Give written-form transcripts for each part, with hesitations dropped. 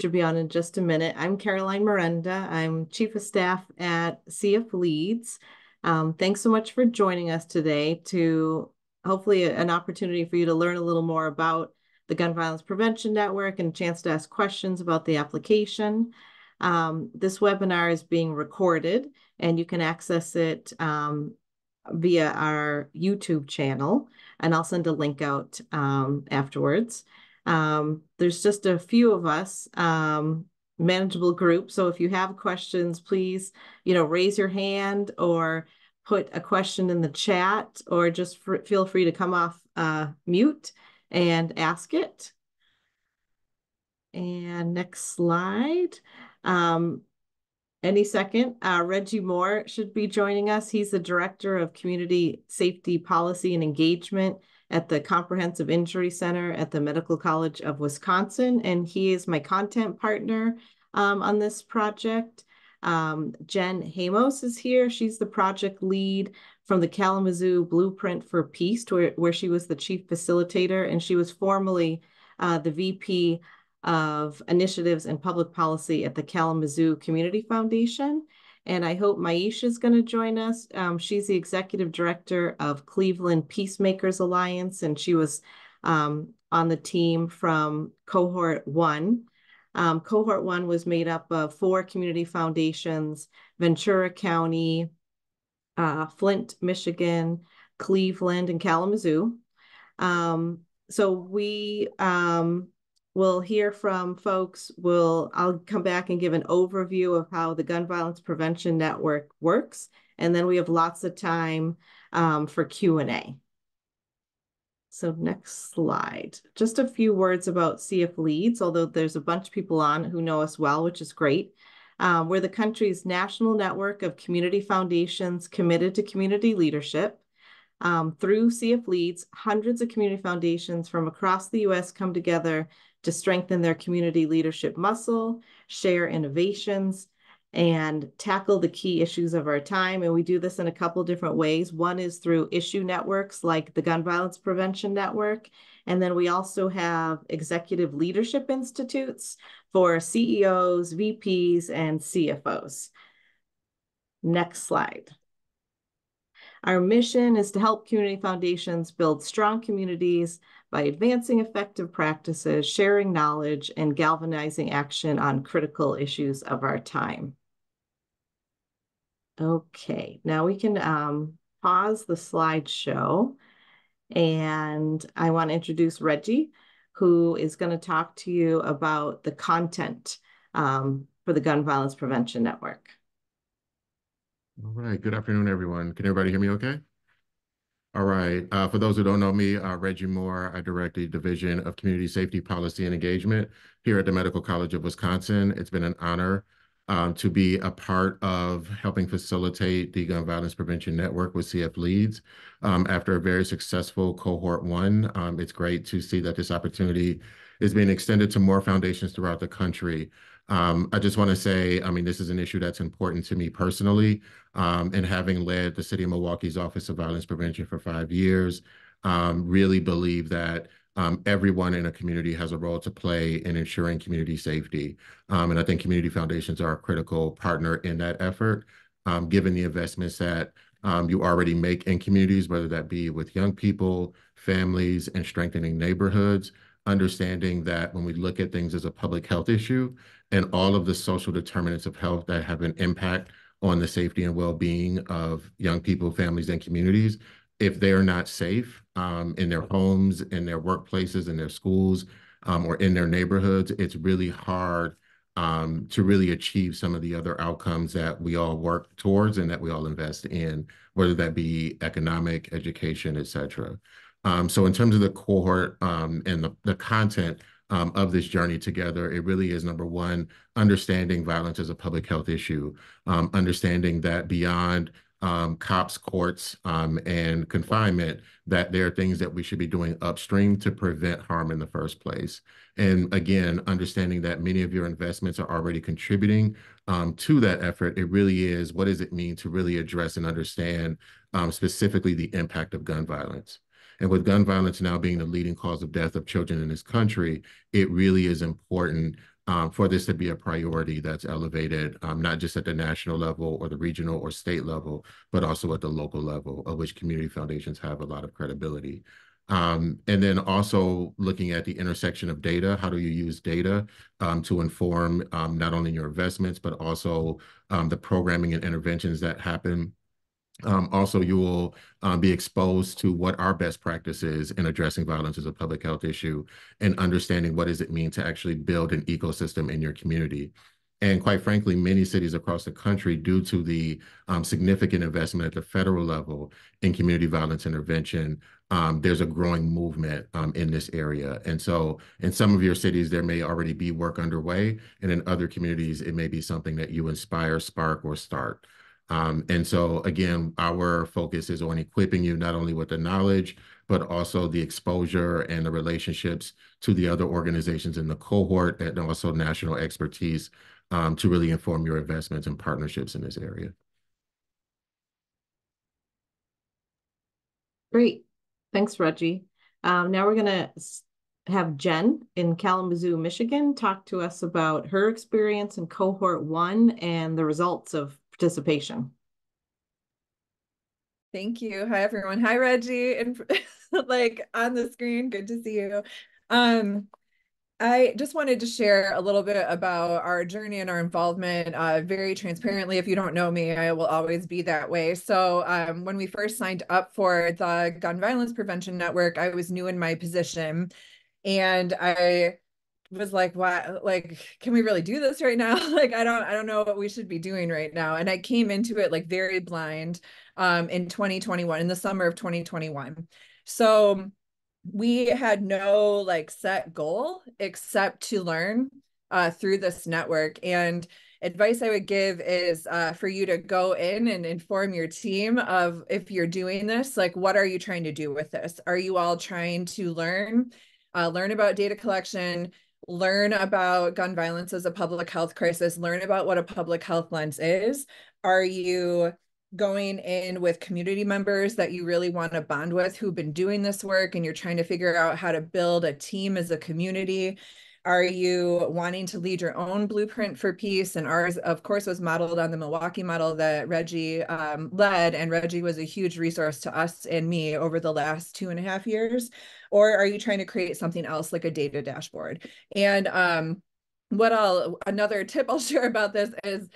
Should be on in just a minute. I'm Caroline Miranda. I'm Chief of Staff at CF Leads. Thanks so much for joining us today to hopefully an opportunity for you to learn a little more about the Gun Violence Prevention Network and a chance to ask questions about the application. This webinar is being recorded and you can access it via our YouTube channel, and I'll send a link out afterwards. There's just a few of us, manageable group. So if you have questions, please, raise your hand or put a question in the chat, or just feel free to come off mute and ask it. And next slide. Any second, Reggie Moore should be joining us. He's the Director of Community Safety Policy and Engagement at the Comprehensive Injury Center at the Medical College of Wisconsin, and he is my content partner on this project. Jen Hamos is here. She's the project lead from the Kalamazoo Blueprint for Peace, where she was the chief facilitator, and she was formerly the VP of Initiatives and Public Policy at the Kalamazoo Community Foundation. And I hope Maisha is going to join us. She's the Executive Director of Cleveland Peacemakers Alliance, and she was on the team from Cohort 1. Cohort 1 was made up of 4 community foundations: Ventura County, Flint, Michigan, Cleveland, and Kalamazoo. So we we'll hear from folks. I'll come back and give an overview of how the Gun Violence Prevention Network works, and then we have lots of time for Q&A. So next slide. Just a few words about CF Leads, although there's a bunch of people on who know us well, which is great. We're the country's national network of community foundations committed to community leadership. Through CF Leads, hundreds of community foundations from across the U.S. come together to strengthen their community leadership muscle, share innovations, and tackle the key issues of our time. And we do this in a couple different ways. One is through issue networks like the Gun Violence Prevention Network. And then we also have executive leadership institutes for CEOs, VPs, and CFOs. Next slide. Our mission is to help community foundations build strong communities by advancing effective practices, sharing knowledge, and galvanizing action on critical issues of our time. Okay, now we can pause the slideshow, and I want to introduce Reggie, who is going to talk to you about the content for the Gun Violence Prevention Network. All right. Good afternoon, everyone. Can everybody hear me okay? All right. For those who don't know me, Reggie Moore, I direct the Division of Community Safety Policy and Engagement here at the Medical College of Wisconsin. It's been an honor to be a part of helping facilitate the Gun Violence Prevention Network with CF Leads. After a very successful Cohort 1, it's great to see that this opportunity is being extended to more foundations throughout the country. I just want to say, this is an issue that's important to me personally, and having led the City of Milwaukee's Office of Violence Prevention for 5 years, really believe that everyone in a community has a role to play in ensuring community safety. And I think community foundations are a critical partner in that effort, given the investments that you already make in communities, whether that be with young people, families, and strengthening neighborhoods. Understanding that when we look at things as a public health issue and all of the social determinants of health that have an impact on the safety and well-being of young people, families, and communities, if they are not safe in their homes, in their workplaces, in their schools, or in their neighborhoods, it's really hard to really achieve some of the other outcomes that we all work towards and that we all invest in, whether that be economic, education, et cetera. So in terms of the cohort and the content of this journey together, it really is, number one, understanding violence as a public health issue, understanding that beyond cops, courts, and confinement, that there are things that we should be doing upstream to prevent harm in the first place. And again, understanding that many of your investments are already contributing to that effort. It really is, what does it mean to really address and understand specifically the impact of gun violence? And with gun violence now being the leading cause of death of children in this country, it really is important for this to be a priority that's elevated, not just at the national level or the regional or state level, but also at the local level, of which community foundations have a lot of credibility. And then also looking at the intersection of data. How do you use data to inform not only your investments, but also the programming and interventions that happen? Also, you will be exposed to what our best practices in addressing violence as a public health issue and understanding what does it mean to actually build an ecosystem in your community. And quite frankly, many cities across the country, due to the significant investment at the federal level in community violence intervention, there's a growing movement in this area. And so in some of your cities, there may already be work underway, and in other communities, it may be something that you inspire, spark, or start. And so, again, our focus is on equipping you not only with the knowledge, but also the exposure and the relationships to the other organizations in the cohort and also national expertise to really inform your investments and partnerships in this area. Great. Thanks, Reggie. Now we're going to have Jen in Kalamazoo, Michigan, talk to us about her experience in cohort 1 and the results of participation. Thank you. Hi, everyone. Hi, Reggie. And like on the screen, good to see you. I just wanted to share a little bit about our journey and our involvement very transparently. If you don't know me, I will always be that way. So when we first signed up for the Gun Violence Prevention Network, I was new in my position, and I was like, "Wow, like, can we really do this right now?" Like, I don't know what we should be doing right now. And I came into it like very blind in 2021, in the summer of 2021. So we had no like set goal except to learn through this network. And advice I would give is for you to go in and inform your team of, if you're doing this, like, what are you trying to do with this? Are you all trying to learn about data collection, learn about gun violence as a public health crisis, learn about what a public health lens is? Are you going in with community members that you really want to bond with who've been doing this work, and you're trying to figure out how to build a team as a community? Are you wanting to lead your own blueprint for peace? And ours, of course, was modeled on the Milwaukee model that Reggie led. And Reggie was a huge resource to us and me over the last 2.5 years. Or are you trying to create something else like a data dashboard? And another tip I'll share about this is,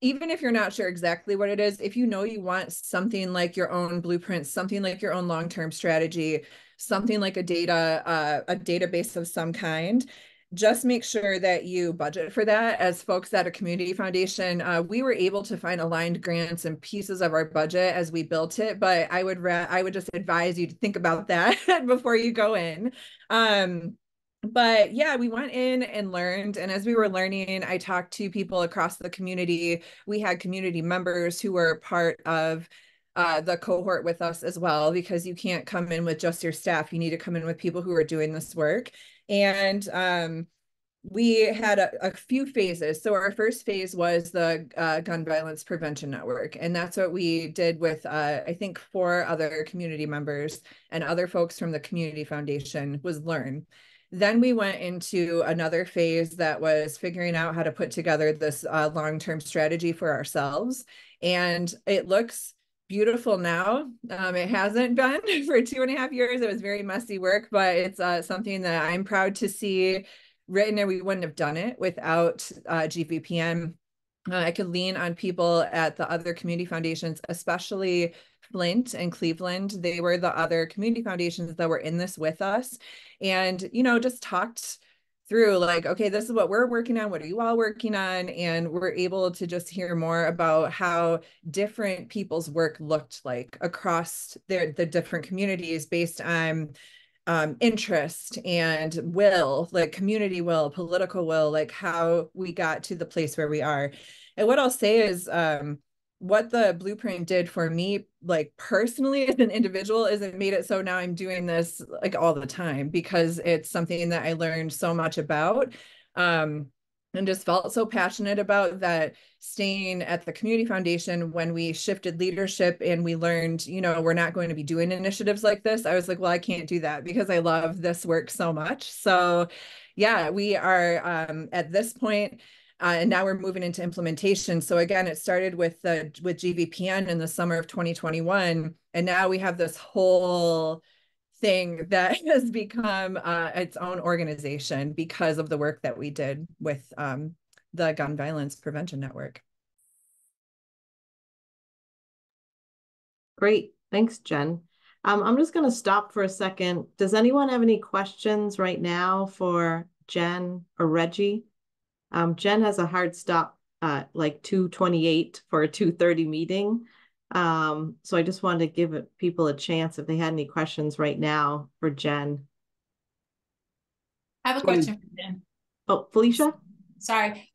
even if you're not sure exactly what it is, if you know you want something like your own blueprint, something like your own long-term strategy, something like a database of some kind, just make sure that you budget for that. As folks at a community foundation, we were able to find aligned grants and pieces of our budget as we built it, but I would just advise you to think about that before you go in. But yeah, we went in and learned. And as we were learning, I talked to people across the community. We had community members who were part of the cohort with us as well, because you can't come in with just your staff. You need to come in with people who are doing this work. And we had a few phases. So our first phase was the Gun Violence Prevention Network. And that's what we did with, I think, 4 other community members and other folks from the Community Foundation, was learn. Then we went into another phase that was figuring out how to put together this long-term strategy for ourselves. And it looks beautiful now. It hasn't been for 2.5 years. It was very messy work, but it's something that I'm proud to see written, and we wouldn't have done it without GVPN. I could lean on people at the other community foundations, especially Flint and Cleveland. They were the other community foundations that were in this with us, and, you know, just talked through like, okay, this is what we're working on. What are you all working on? And we're able to just hear more about how different people's work looked like across the different communities based on interest and will, like community will, political will, like how we got to the place where we are. And what I'll say is, what the blueprint did for me, like personally as an individual, is it made it so now I'm doing this like all the time, because it's something that I learned so much about. And just felt so passionate about that, staying at the Community Foundation when we shifted leadership and we learned, you know, we're not going to be doing initiatives like this. I was like, well, I can't do that because I love this work so much. So Yeah, we are at this point, and now we're moving into implementation. So again, it started with GVPN in the summer of 2021, and now we have this whole thing that has become its own organization because of the work that we did with the Gun Violence Prevention Network. Great. Thanks, Jen. I'm just going to stop for a second. Does anyone have any questions right now for Jen or Reggie? Jen has a hard stop like 2:28 for a 2:30 meeting. So I just wanted to give people a chance if they had any questions right now for Jen. I have a question for Jen. Oh, Felicia? Sorry.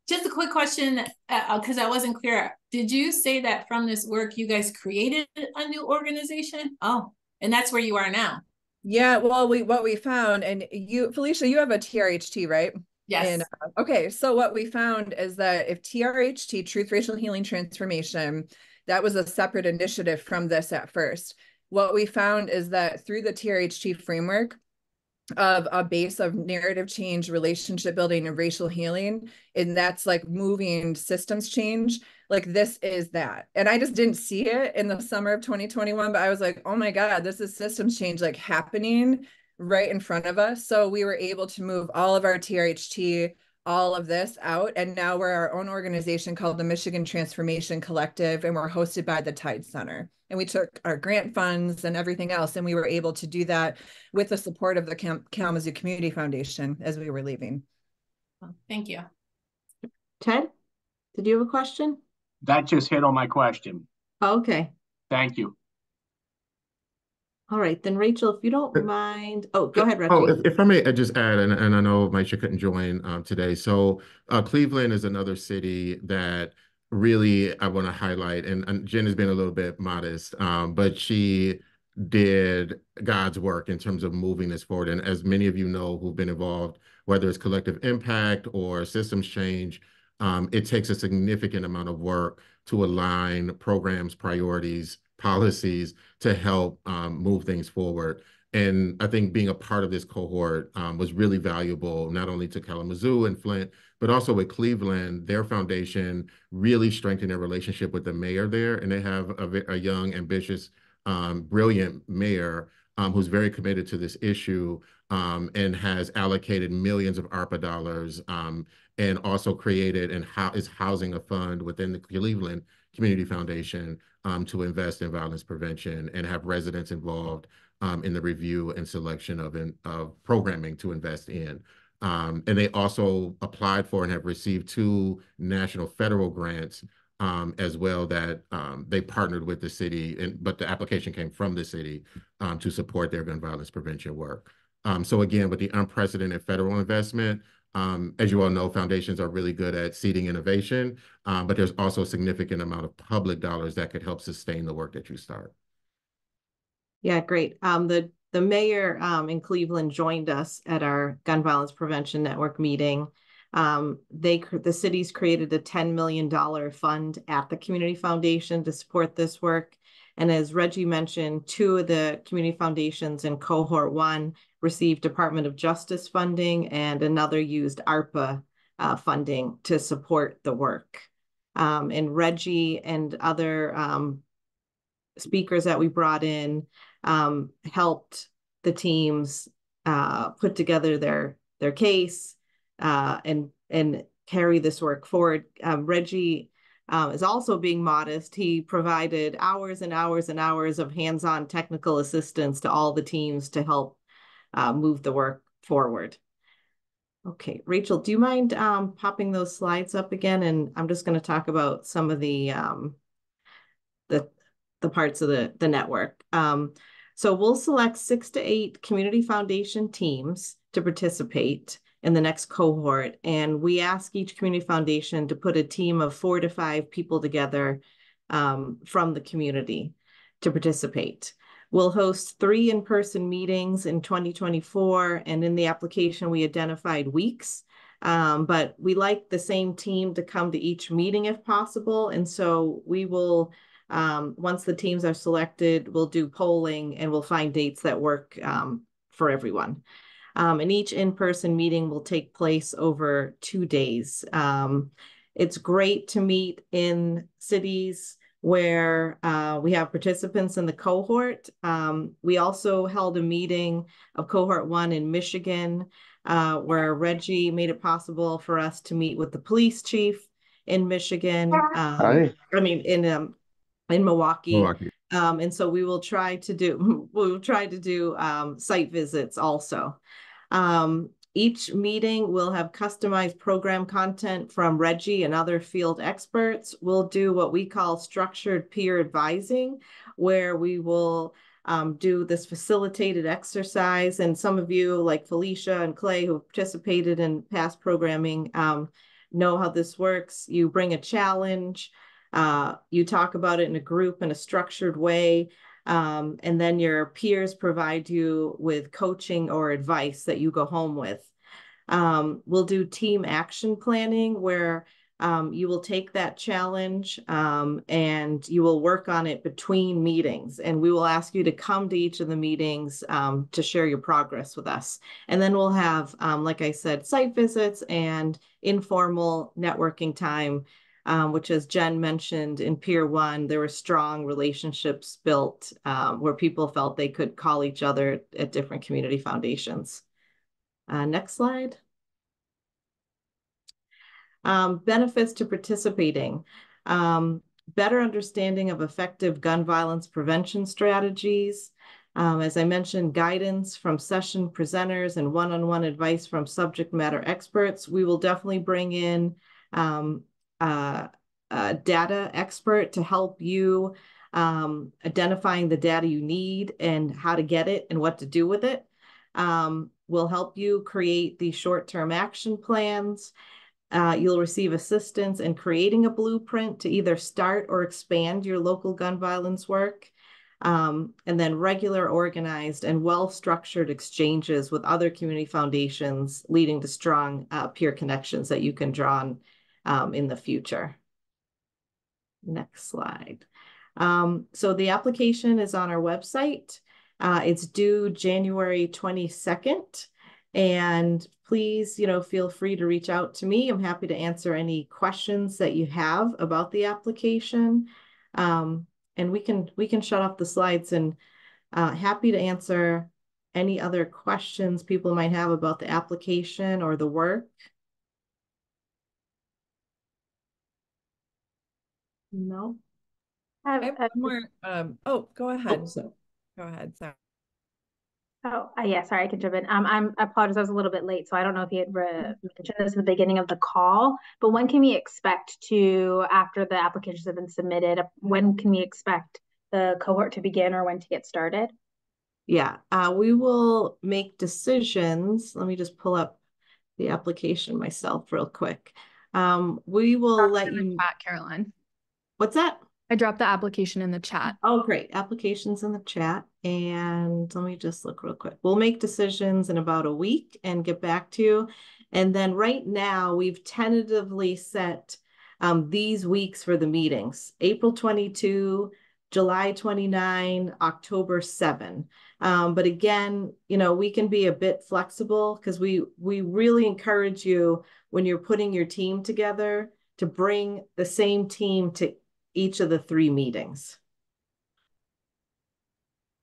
Just a quick question, because I wasn't clear. Did you say that from this work, you guys created a new organization? Oh, and that's where you are now. Yeah, well, what we found, and you, Felicia, you have a TRHT, right? Yes. And okay, so what we found is that if TRHT, Truth, Racial Healing Transformation, that was a separate initiative from this at first. What we found is that through the TRHT framework of a base of narrative change, relationship building, and racial healing, and that's like moving systems change, like this is that. And I just didn't see it in the summer of 2021, but I was like, oh my God, this is systems change like happening right in front of us. So we were able to move all of our TRHT, all of this out. And now we're our own organization called the Michigan Transformation Collective, and we're hosted by the Tide Center. And we took our grant funds and everything else, and we were able to do that with the support of the Kalamazoo Community Foundation as we were leaving. Well, thank you. Ted, did you have a question? That just hit on my question. Oh, okay. Thank you. All right, then Rachel, if you don't mind. Oh, go ahead, Reggie. Oh, if I may just add, and I know Maisha couldn't join today. So Cleveland is another city that really I want to highlight, and Jen has been a little bit modest, but she did God's work in terms of moving this forward. And as many of you know who've been involved, whether it's collective impact or systems change, it takes a significant amount of work to align programs, priorities, policies to help move things forward. And I think being a part of this cohort was really valuable, not only to Kalamazoo and Flint, but also with Cleveland. Their foundation really strengthened their relationship with the mayor there. And they have a young, ambitious, brilliant mayor who's very committed to this issue and has allocated millions of ARPA dollars and also created and is housing a fund within the Cleveland Community Foundation to invest in violence prevention and have residents involved in the review and selection of programming to invest in. And they also applied for and have received 2 national federal grants as well that they partnered with the city, but the application came from the city to support their gun violence prevention work. So again, with the unprecedented federal investment, as you all know, foundations are really good at seeding innovation, but there's also a significant amount of public dollars that could help sustain the work that you start. Yeah, great. The mayor in Cleveland joined us at our Gun Violence Prevention Network meeting. The city's created a $10 million fund at the Community Foundation to support this work. And as Reggie mentioned, 2 of the community foundations in cohort 1 received Department of Justice funding, and another used ARPA funding to support the work. And Reggie and other speakers that we brought in helped the teams put together their case and carry this work forward. Reggie is also being modest. He provided hours and hours and hours of hands-on technical assistance to all the teams to help move the work forward. Okay, Rachel, do you mind popping those slides up again? And I'm just going to talk about some of the parts of the network. So we'll select 6 to 8 community foundation teams to participate in the next cohort. And we ask each community foundation to put a team of 4 to 5 people together from the community to participate. We'll host 3 in-person meetings in 2024. And in the application, we identified weeks. But we like the same team to come to each meeting if possible. And so we will, once the teams are selected, we'll do polling and we'll find dates that work for everyone. And each in-person meeting will take place over 2 days. It's great to meet in cities where we have participants in the cohort. We also held a meeting of cohort 1 in Michigan, where Reggie made it possible for us to meet with the police chief in Michigan. Hi. I mean, in Milwaukee. Milwaukee. And so we will try to do site visits also. Each meeting will have customized program content from Reggie and other field experts. We'll do what we call structured peer advising, where we will do this facilitated exercise. And some of you, like Felicia and Clay, who participated in past programming, know how this works. You bring a challenge, you talk about it in a group in a structured way. And then your peers provide you with coaching or advice that you go home with. We'll do team action planning, where you will take that challenge and you will work on it between meetings. And we will ask you to come to each of the meetings to share your progress with us. And then we'll have, like I said, site visits and informal networking time, which, as Jen mentioned, in Peer 1, there were strong relationships built where people felt they could call each other at different community foundations. Next slide. Benefits to participating. Better understanding of effective gun violence prevention strategies. As I mentioned, guidance from session presenters and one-on-one advice from subject matter experts. We will definitely bring in a data expert to help you identifying the data you need and how to get it and what to do with it. We'll help you create the short-term action plans. You'll receive assistance in creating a blueprint to either start or expand your local gun violence work. And then regular, organized, and well-structured exchanges with other community foundations, leading to strong peer connections that you can draw on in the future. Next slide. So the application is on our website. It's due January 22nd. And please, feel free to reach out to me. I'm happy to answer any questions that you have about the application. And we can shut off the slides, and happy to answer any other questions people might have about the application or the work. No. I have more. Oh, go ahead. So. Go ahead. Sorry. Oh, yeah, sorry, I can jump in. I apologize, I was a little bit late, so I don't know if you had mentioned this at the beginning of the call, but when can we expect to, after the applications have been submitted, when can we expect the cohort to begin or when to get started? Yeah, we will make decisions. Let me just pull up the application myself real quick. We will let you. Chat, Caroline. What's that? I dropped the application in the chat. Oh, great. Applications in the chat. And let me just look real quick. We'll make decisions in about a week and get back to you. And then right now we've tentatively set these weeks for the meetings: April 22, July 29, October 7. But again, we can be a bit flexible because we really encourage you, when you're putting your team together, to bring the same team to each of the 3 meetings.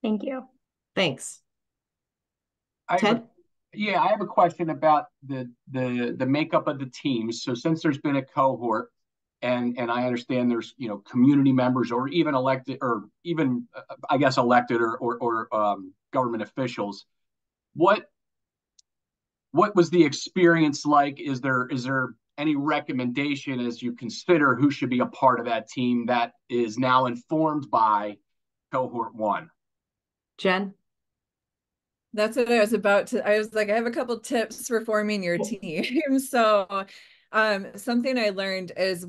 Thank you. Thanks. Ted? I have a question about the makeup of the teams. So since there's been a cohort, and I understand there's community members or even elected, or even I guess elected or government officials, what was the experience like? Is there any recommendation as you consider who should be a part of that team that is now informed by cohort 1? Jen? That's what I was about to. I was like, I have a couple tips for forming your team. So something I learned is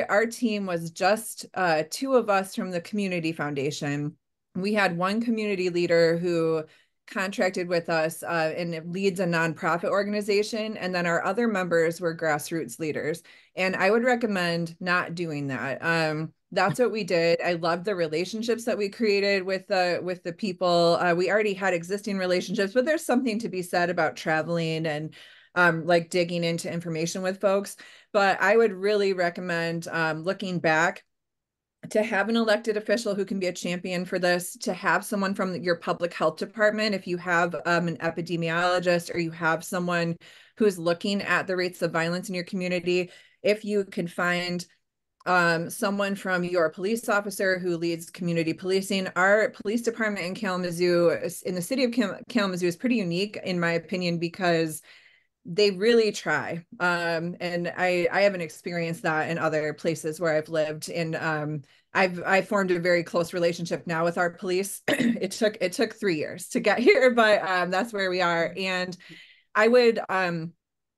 our team was just 2 of us from the community foundation. We had one community leader who contracted with us and leads a nonprofit organization. And then our other members were grassroots leaders. And I would recommend not doing that. that's what we did. I loved the relationships that we created with the people. We already had existing relationships, but there's something to be said about traveling and like digging into information with folks. But I would really recommend looking back to have an elected official who can be a champion for this, to have someone from your public health department, if you have an epidemiologist or you have someone who's looking at the rates of violence in your community, if you can find someone from your police officer who leads community policing. Our police department in Kalamazoo, in the city of Kalamazoo, is pretty unique, in my opinion, because they really try. And I haven't experienced that in other places where I've lived. And I've formed a very close relationship now with our police. It took 3 years to get here, but that's where we are. And I would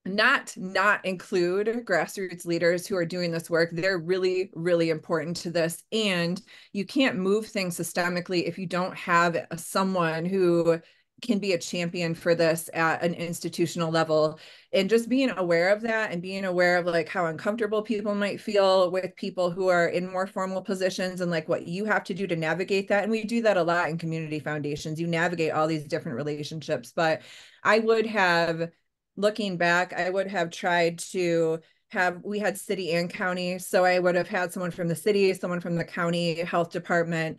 not include grassroots leaders who are doing this work. They're really, really important to this. And you can't move things systemically if you don't have someone who can be a champion for this at an institutional level. And just being aware of that, and being aware of like how uncomfortable people might feel with people who are in more formal positions, and like what you have to do to navigate that. And we do that a lot in community foundations. You navigate all these different relationships. But I would have, looking back, I would have tried to we had city and county. So I would have had someone from the city, someone from the county health department.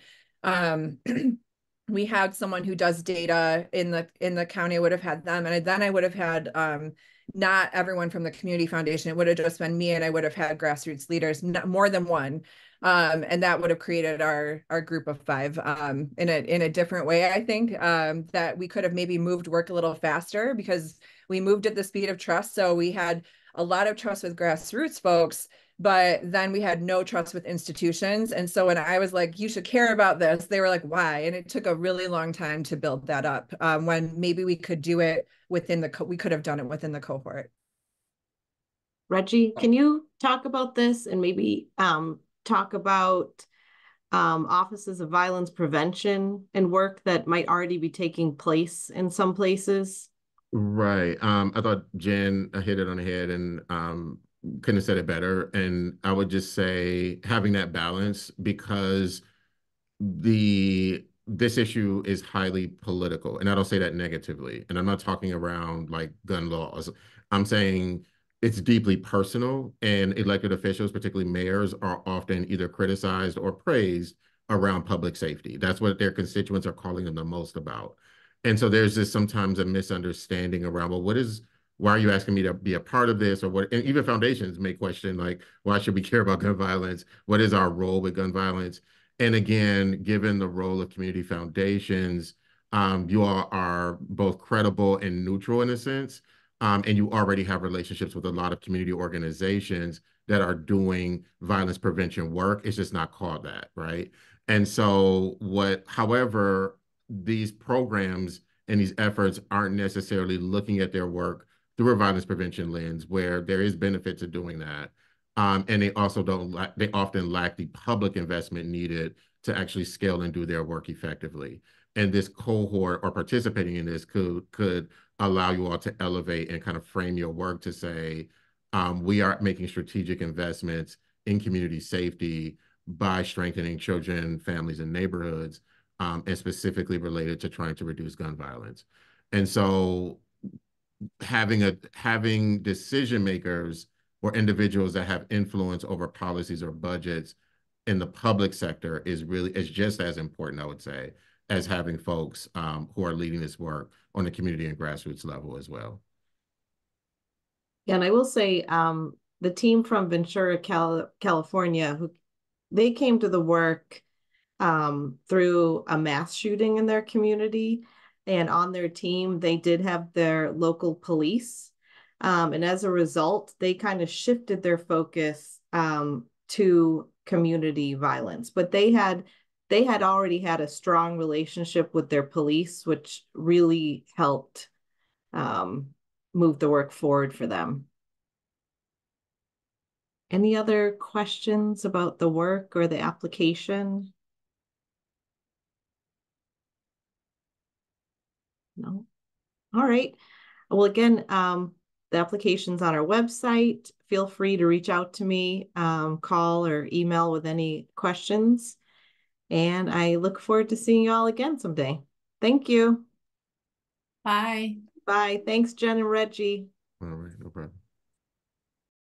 We had someone who does data in the county. I would have had them. And then I would have had not everyone from the community foundation. It would have just been me, and I would have had grassroots leaders, more than one. And that would have created our group of 5 in a different way. I think that we could have maybe moved work a little faster, because we moved at the speed of trust. So we had a lot of trust with grassroots folks, but then we had no trust with institutions. And so when I was like, you should care about this, they were like, why? And it took a really long time to build that up, when maybe we could do it within we could have done it within the cohort. Reggie, can you talk about this, and maybe talk about offices of violence prevention and work that might already be taking place in some places? Right. I thought Jen hit it on the head, and couldn't have said it better. And I would just say having that balance, because this issue is highly political, and I don't say that negatively. And I'm not talking around like gun laws. I'm saying it's deeply personal, and elected officials, particularly mayors, are often either criticized or praised around public safety. That's what their constituents are calling them the most about. And so there's just sometimes a misunderstanding around, well, why are you asking me to be a part of this? Or what? And even foundations may question, like, why should we care about gun violence? What is our role with gun violence? And again, given the role of community foundations, you all are both credible and neutral in a sense. And you already have relationships with a lot of community organizations that are doing violence prevention work. It's just not called that, right? And so however, these programs and these efforts aren't necessarily looking at their work through a violence prevention lens, where there is benefit to doing that. And they also they often lack the public investment needed to actually scale and do their work effectively. And this cohort, or participating in this, could allow you all to elevate and kind of frame your work to say, we are making strategic investments in community safety by strengthening children, families, and neighborhoods, and specifically related to trying to reduce gun violence. And so having decision makers or individuals that have influence over policies or budgets in the public sector is just as important, I would say, as having folks who are leading this work on the community and grassroots level as well. Yeah, and I will say the team from Ventura, California, they came to the work through a mass shooting in their community. And on their team, they did have their local police. And as a result, they kind of shifted their focus to community violence. But they had already had a strong relationship with their police, which really helped move the work forward for them. Any other questions about the work or the application? No. All right. Well, again, the application's on our website. feel free to reach out to me, call or email with any questions. And I look forward to seeing you all again someday. Thank you. Bye. Bye. Thanks, Jen and Reggie. All right, no problem.